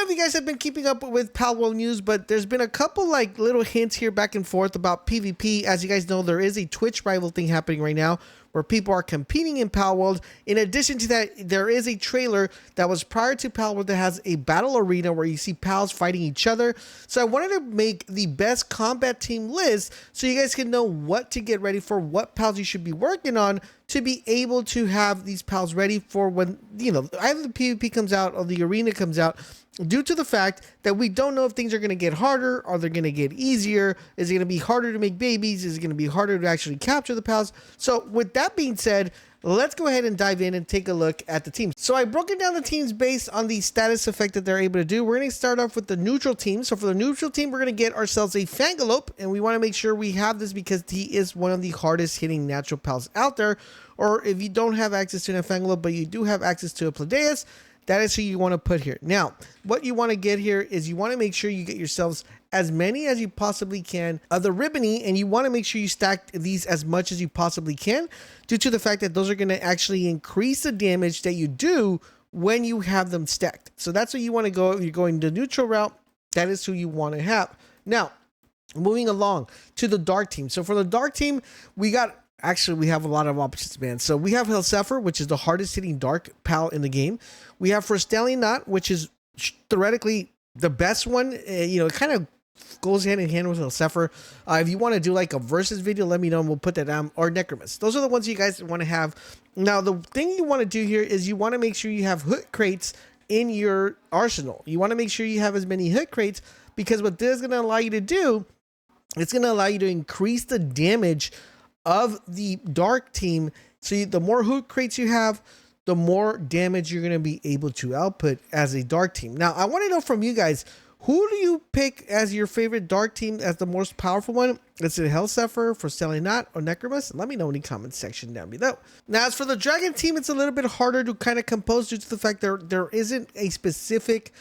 if you guys have been keeping up with Palworld news, but there's been a couple like little hints here back and forth about PvP. As you guys know, there is a Twitch rival thing happening right now where people are competing in Palworld. In addition to that, there is a trailer that was prior to Palworld that has a battle arena where you see pals fighting each other. So I wanted to make the best combat team list so you guys can know what to get ready for, what pals you should be working on to be able to have these pals ready for when, you know, either the PvP comes out or the arena comes out, due to the fact that we don't know if things are going to get harder or they're going to get easier. Is it going to be harder to make babies? Is it going to be harder to actually capture the pals? So with that being said, let's go ahead and dive in and take a look at the teams. So I've broken down the teams based on the status effect that they're able to do. We're going to start off with the neutral team. So for the neutral team, we're going to get ourselves a Fangalope, and we want to make sure we have this because he is one of the hardest hitting natural pals out there. Or if you don't have access to a Fangalope, but you do have access to a Pladeus, that is who you want to put here. Now, what you want to get here is you want to make sure you get yourselves as many as you possibly can of the Ribbony, and you want to make sure you stack these as much as you possibly can due to the fact that those are going to actually increase the damage that you do when you have them stacked. So that's what you want to go. If you're going the neutral route, that is who you want to have. Now, moving along to the dark team. So for the dark team, we have a lot of options, man. So we have Hellzephyr, which is the hardest hitting dark pal in the game. We have Knot, which is theoretically the best one. It kind of goes hand in hand with Hellzephyr. If you want to do like a versus video, let me know and we'll put that down. Or Necromus. Those are the ones you guys want to have. Now, the thing you want to do here is you want to make sure you have hook crates in your arsenal. You want to make sure you have as many hook crates because what this is going to allow you to do, it's going to allow you to increase the damage of the dark team. So the more hook crates you have, the more damage you're going to be able to output as a dark team. Now, I want to know from you guys, who do you pick as your favorite dark team as the most powerful one? Is it Hellzephyr, Knot, or Necromus? Let me know in the comment section down below. Now, as for the dragon team, it's a little bit harder to kind of compose due to the fact there isn't a specific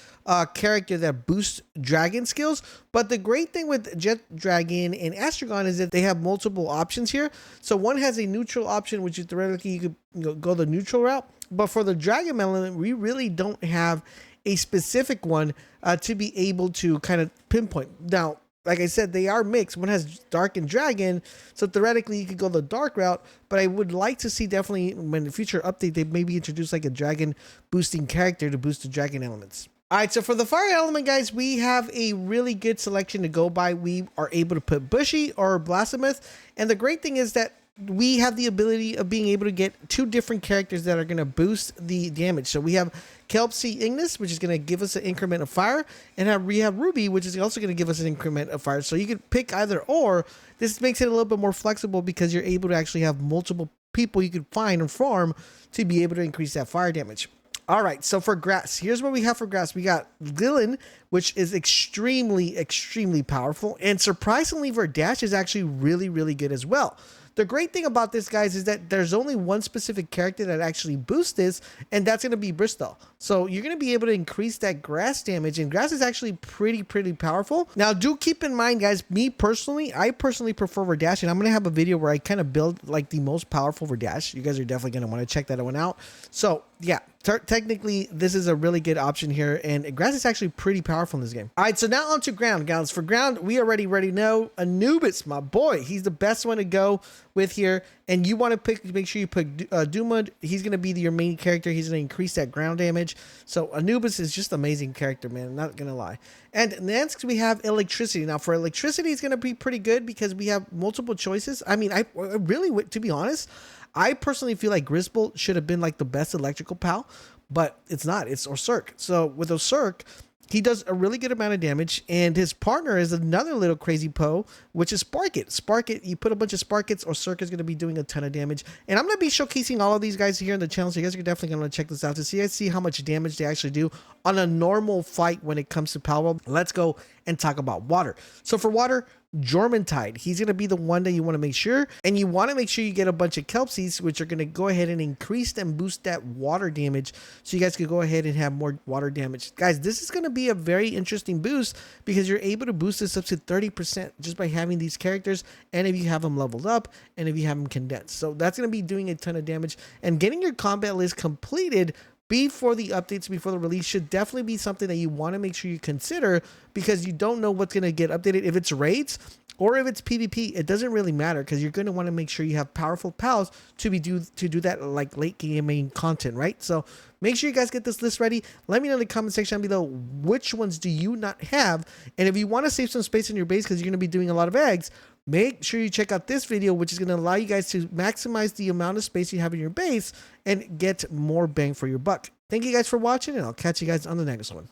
character that boosts dragon skills. But the great thing with Jet Dragon and Astragon is that they have multiple options here. So one has a neutral option, which is theoretically you could go the neutral route. But for the dragon element, we really don't have a specific one to be able to kind of pinpoint. Now, like I said, they are mixed. One has dark and dragon, so theoretically you could go the dark route, but I would like to see definitely when the future update, they maybe introduce like a dragon boosting character to boost the dragon elements. All right, so for the fire element, guys, we have a really good selection to go by. We are able to put Bushy or Blasphemous, and the great thing is that we have the ability of being able to get two different characters that are going to boost the damage. So we have Kelpsea Ignis, which is going to give us an increment of fire, and we have Ruby, which is also going to give us an increment of fire. So you could pick either or. This makes it a little bit more flexible because you're able to actually have multiple people you could find and farm to be able to increase that fire damage. All right, so for grass, here's what we have for grass. We got Lilin, which is extremely, extremely powerful, and surprisingly, Verdash is actually really, really good as well. The great thing about this, guys, is that there's only one specific character that actually boosts this, and that's going to be Bristol. So you're going to be able to increase that grass damage, and grass is actually pretty powerful. Now, do keep in mind, guys, I personally prefer Verdash, and I'm going to have a video where I kind of build like the most powerful Verdash. You guys are definitely going to want to check that one out. So yeah, technically, this is a really good option here, and grass is actually pretty powerful in this game. All right, so now on to ground, guys. For ground, we already know Anubis, my boy. He's the best one to go with here, and you want to make sure you put Dumud. He's going to be your main character. He's going to increase that ground damage. So Anubis is just an amazing character, man. I'm not going to lie. And next, we have electricity. Now, for electricity, it's going to be pretty good because we have multiple choices. I mean, I really, to be honest, I personally feel like Grisbolt should have been like the best electrical pal, but it's not. It's Orsurk. So with Orsurk, he does a really good amount of damage, and his partner is another little crazy Poe, which is Sparkit. Sparkit, you put a bunch of Sparkits, Orsurk is going to be doing a ton of damage. And I'm going to be showcasing all of these guys here in the channel, so you guys are definitely going to check this out to see how much damage they actually do on a normal fight when it comes to Palworld. Let's go and talk about water. So for water, Jormuntide, he's going to be the one that you want to make sure, and you want to make sure you get a bunch of Kelpsies, which are going to go ahead and increase and boost that water damage, so you guys can go ahead and have more water damage. Guys, this is going to be a very interesting boost because you're able to boost this up to 30% just by having these characters, and if you have them leveled up, and if you have them condensed. So that's going to be doing a ton of damage, and getting your combat list completed before the updates, before the release, should definitely be something that you want to make sure you consider, because you don't know what's going to get updated. If it's raids or if it's PvP, it doesn't really matter, because you're going to want to make sure you have powerful pals to do that like late gaming content, right? So make sure you guys get this list ready. Let me know in the comment section below which ones do you not have, and if you want to save some space in your base because you're going to be doing a lot of eggs, make sure you check out this video, which is going to allow you guys to maximize the amount of space you have in your base and get more bang for your buck. Thank you guys for watching, and I'll catch you guys on the next one.